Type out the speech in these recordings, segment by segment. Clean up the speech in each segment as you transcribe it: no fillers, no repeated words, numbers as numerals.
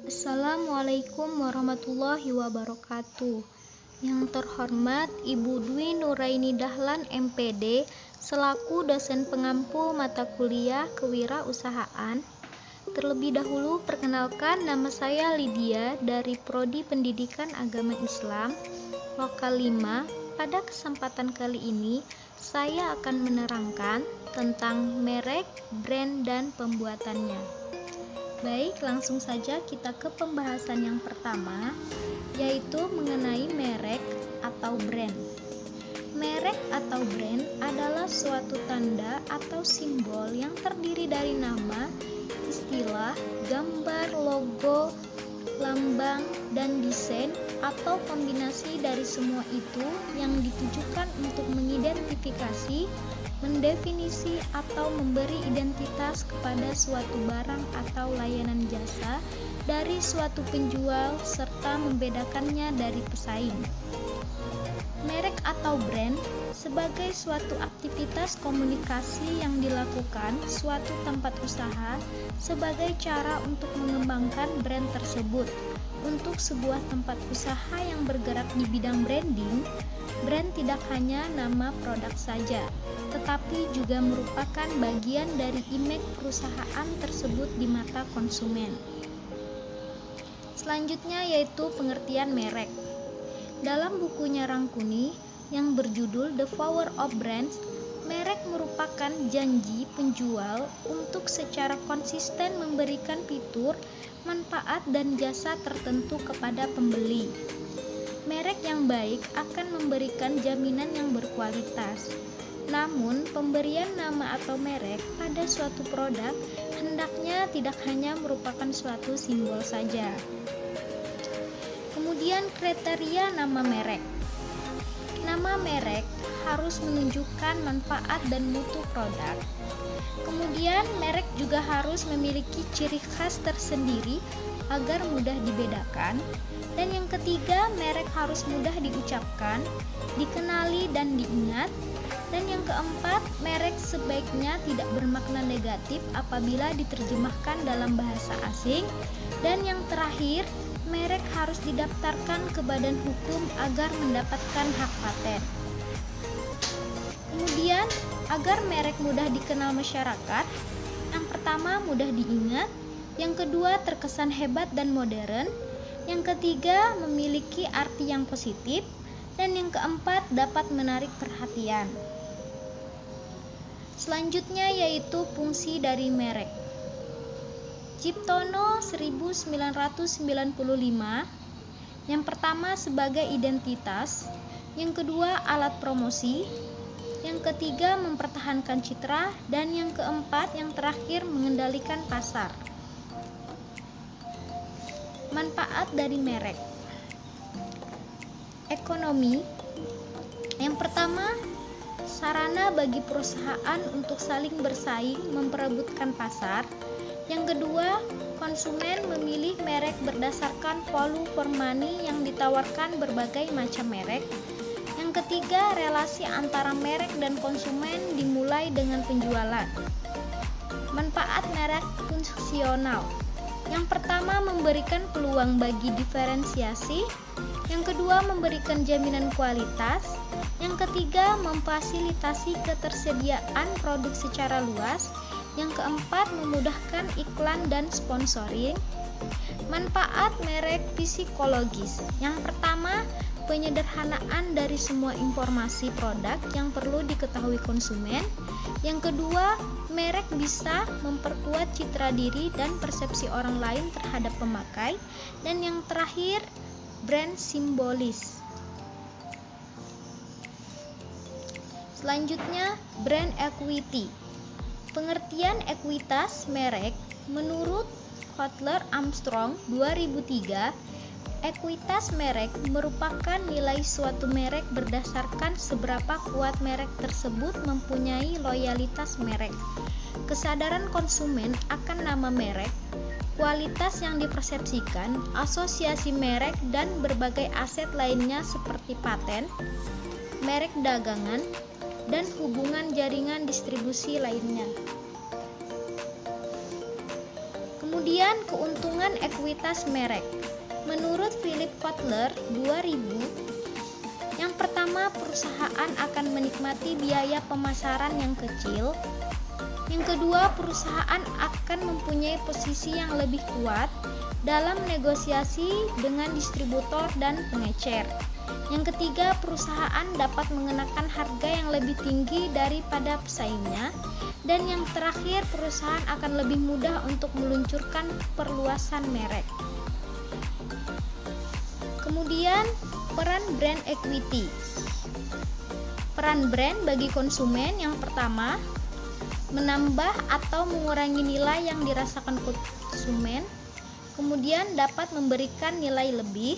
Assalamualaikum warahmatullahi wabarakatuh. Yang terhormat Ibu Dwi Nuraini Dahlan MPD selaku dosen pengampu mata kuliah Kewirausahaan. Terlebih dahulu perkenalkan, nama saya Lydia dari Prodi Pendidikan Agama Islam Lokal 5. Pada kesempatan kali ini saya akan menerangkan tentang merek, brand, dan pembuatannya. Baik, langsung saja kita ke pembahasan yang pertama, yaitu mengenai merek atau brand. Merek atau brand adalah suatu tanda atau simbol yang terdiri dari nama, istilah, gambar, logo, lambang, dan desain atau kombinasi dari semua itu yang ditujukan untuk mengidentifikasi, mendefinisi atau memberi identitas kepada suatu barang atau layanan jasa dari suatu penjual serta membedakannya dari pesaing. Merek atau brand sebagai suatu aktivitas komunikasi yang dilakukan suatu tempat usaha sebagai cara untuk mengembangkan brand tersebut. Untuk sebuah tempat usaha yang bergerak di bidang branding, brand tidak hanya nama produk saja, tetapi juga merupakan bagian dari image perusahaan tersebut di mata konsumen. Selanjutnya yaitu pengertian merek. Dalam bukunya Rangkuni yang berjudul The Power of Brands, merek merupakan janji penjual untuk secara konsisten memberikan fitur, manfaat, dan jasa tertentu kepada pembeli. Merek yang baik akan memberikan jaminan yang berkualitas. Namun, pemberian nama atau merek pada suatu produk hendaknya tidak hanya merupakan suatu simbol saja. Kemudian kriteria nama merek. Nama merek harus menunjukkan manfaat dan mutu produk. Kemudian merek juga harus memiliki ciri khas tersendiri agar mudah dibedakan. Dan yang ketiga, merek harus mudah diucapkan, dikenali, dan diingat. Dan yang keempat, merek sebaiknya tidak bermakna negatif apabila diterjemahkan dalam bahasa asing. Dan yang terakhir, merek harus didaftarkan ke badan hukum agar mendapatkan hak paten. Kemudian, agar merek mudah dikenal masyarakat, yang pertama mudah diingat, yang kedua terkesan hebat dan modern, yang ketiga memiliki arti yang positif, dan yang keempat dapat menarik perhatian. Selanjutnya yaitu fungsi dari merek. Ciptono 1995, yang pertama sebagai identitas, yang kedua alat promosi, yang ketiga mempertahankan citra, dan yang keempat yang terakhir mengendalikan pasar. Manfaat dari merek. Ekonomi. Yang pertama, sarana bagi perusahaan untuk saling bersaing memperebutkan pasar. Yang kedua, konsumen memilih merek berdasarkan value for money yang ditawarkan berbagai macam merek. Yang ketiga, relasi antara merek dan konsumen dimulai dengan penjualan. Manfaat merek fungsional. Yang pertama, memberikan peluang bagi diferensiasi. Yang kedua, memberikan jaminan kualitas. Yang ketiga, memfasilitasi ketersediaan produk secara luas. Yang keempat, memudahkan iklan dan sponsoring. Manfaat merek psikologis. Yang pertama, penyederhanaan dari semua informasi produk yang perlu diketahui konsumen. Yang kedua, merek bisa memperkuat citra diri dan persepsi orang lain terhadap pemakai. Dan yang terakhir, brand simbolis. Selanjutnya, brand equity. Pengertian ekuitas merek menurut Kotler Armstrong 2003, ekuitas merek merupakan nilai suatu merek berdasarkan seberapa kuat merek tersebut mempunyai loyalitas merek, kesadaran konsumen akan nama merek, kualitas yang dipersepsikan, asosiasi merek, dan berbagai aset lainnya seperti paten, merek dagangan, dan hubungan jaringan distribusi lainnya. Kemudian Kemudian keuntungan ekuitas merek. Menurut Philip Kotler 2000, yang pertama, perusahaan akan menikmati biaya pemasaran yang kecil. Yang kedua, perusahaan akan mempunyai posisi yang lebih kuat dalam negosiasi dengan distributor dan pengecer. Yang ketiga, perusahaan dapat mengenakan harga yang lebih tinggi daripada pesaingnya. Dan yang terakhir, perusahaan akan lebih mudah untuk meluncurkan perluasan merek. Kemudian, peran brand equity. Peran brand bagi konsumen yang pertama, menambah atau mengurangi nilai yang dirasakan konsumen, kemudian dapat memberikan nilai lebih.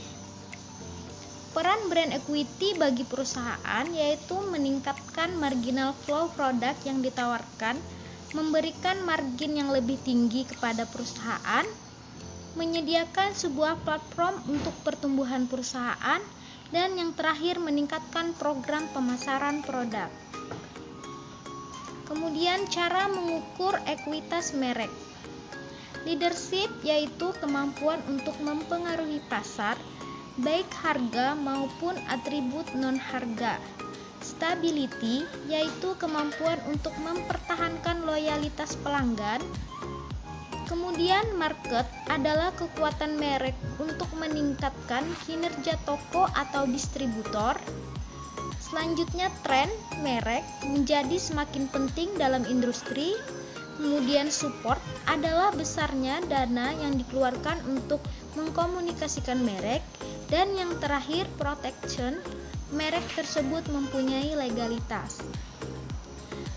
Peran brand equity bagi perusahaan yaitu meningkatkan marginal flow produk yang ditawarkan, memberikan margin yang lebih tinggi kepada perusahaan, menyediakan sebuah platform untuk pertumbuhan perusahaan, dan yang terakhir meningkatkan program pemasaran produk. Kemudian cara mengukur ekuitas merek. Leadership yaitu kemampuan untuk mempengaruhi pasar, baik harga maupun atribut non-harga. Stability yaitu kemampuan untuk mempertahankan loyalitas pelanggan. Kemudian market adalah kekuatan merek untuk meningkatkan kinerja toko atau distributor. Selanjutnya tren merek menjadi semakin penting dalam industri. Kemudian support adalah besarnya dana yang dikeluarkan untuk mengkomunikasikan merek. Dan yang terakhir protection, merek tersebut mempunyai legalitas.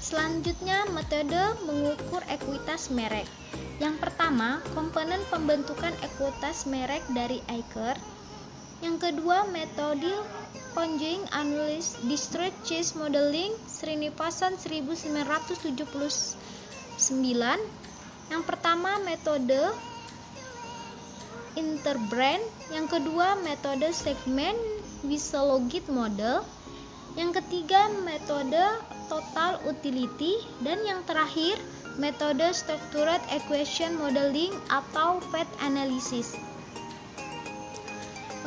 Selanjutnya metode mengukur ekuitas merek. Yang pertama, komponen pembentukan ekuitas merek dari Eicher. Yang kedua, metode Conjoint Analysis Distress Chase Modeling Srinivasan 1979. Yang pertama, metode Interbrand. Yang kedua, metode Segment Wisselogit Model. Yang ketiga, metode Total Utility. Dan yang terakhir, metode Structured Equation Modeling atau PET Analysis.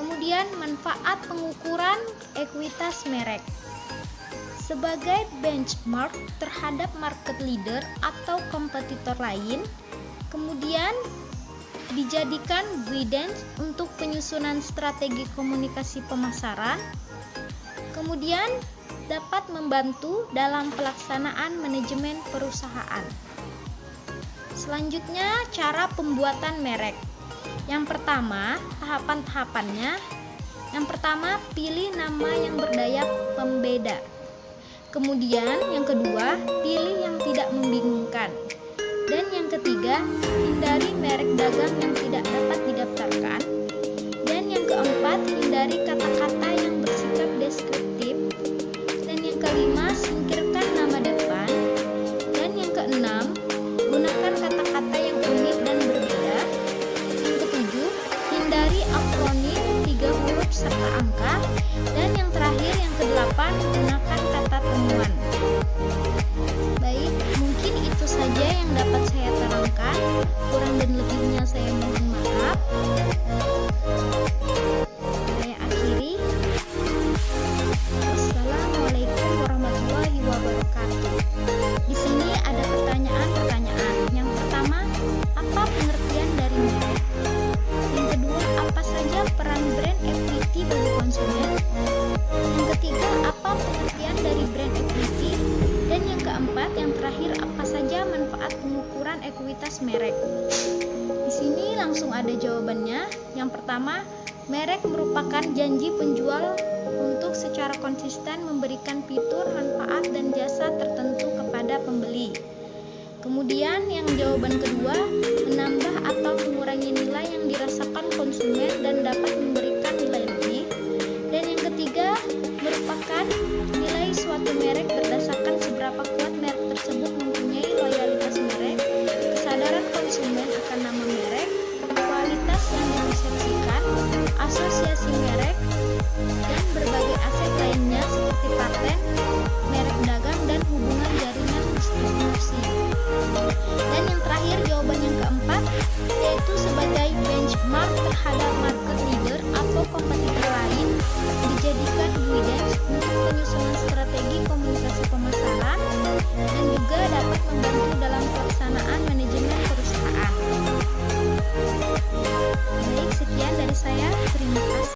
Kemudian manfaat pengukuran ekuitas merek. Sebagai benchmark terhadap market leader atau kompetitor lain, kemudian dijadikan guidance untuk penyusunan strategi komunikasi pemasaran, kemudian dapat membantu dalam pelaksanaan manajemen perusahaan. Selanjutnya, cara pembuatan merek. Yang pertama, tahapan-tahapannya. Yang pertama, pilih nama yang berdaya pembeda. Kemudian, yang kedua, pilih yang tidak membingungkan. Dan yang ketiga, hindari merek dagang yang tidak dapat didaftarkan. Dan yang keempat, hindari kata-kata yang bersikap deskriptif. Dan yang kelima, singkirkan nama depan. Dan yang keenam, gunakan kata-kata yang unik dan berbeda. Yang ketujuh, hindari akronim 3 huruf serta angka. Dan yang terakhir, yang kedelapan, gunakan kata temuan. Baik, mungkin itu saja yang dapat saya terangkan. Kurang dan lebihnya saya mohon maaf. Saya akhiri. Wassalamualaikum warahmatullahi wabarakatuh. Di sini ada pertanyaan-pertanyaan. Yang pertama, apa pengertian dari merek? Yang kedua, apa saja peran brand equity bagi konsumen? Yang ketiga, apa pengertian dari brand equity? Dan yang keempat, yang terakhir, apa saja manfaat pengukuran ekuitas merek? Di sini langsung ada jawabannya. Yang pertama, merek merupakan janji penjual untuk secara konsisten memberikan fitur, manfaat, dan jasa tertentu kepada pembeli. Kemudian yang jawaban kedua, menambah atau mengurangi nilai yang dirasakan konsumen dan dapat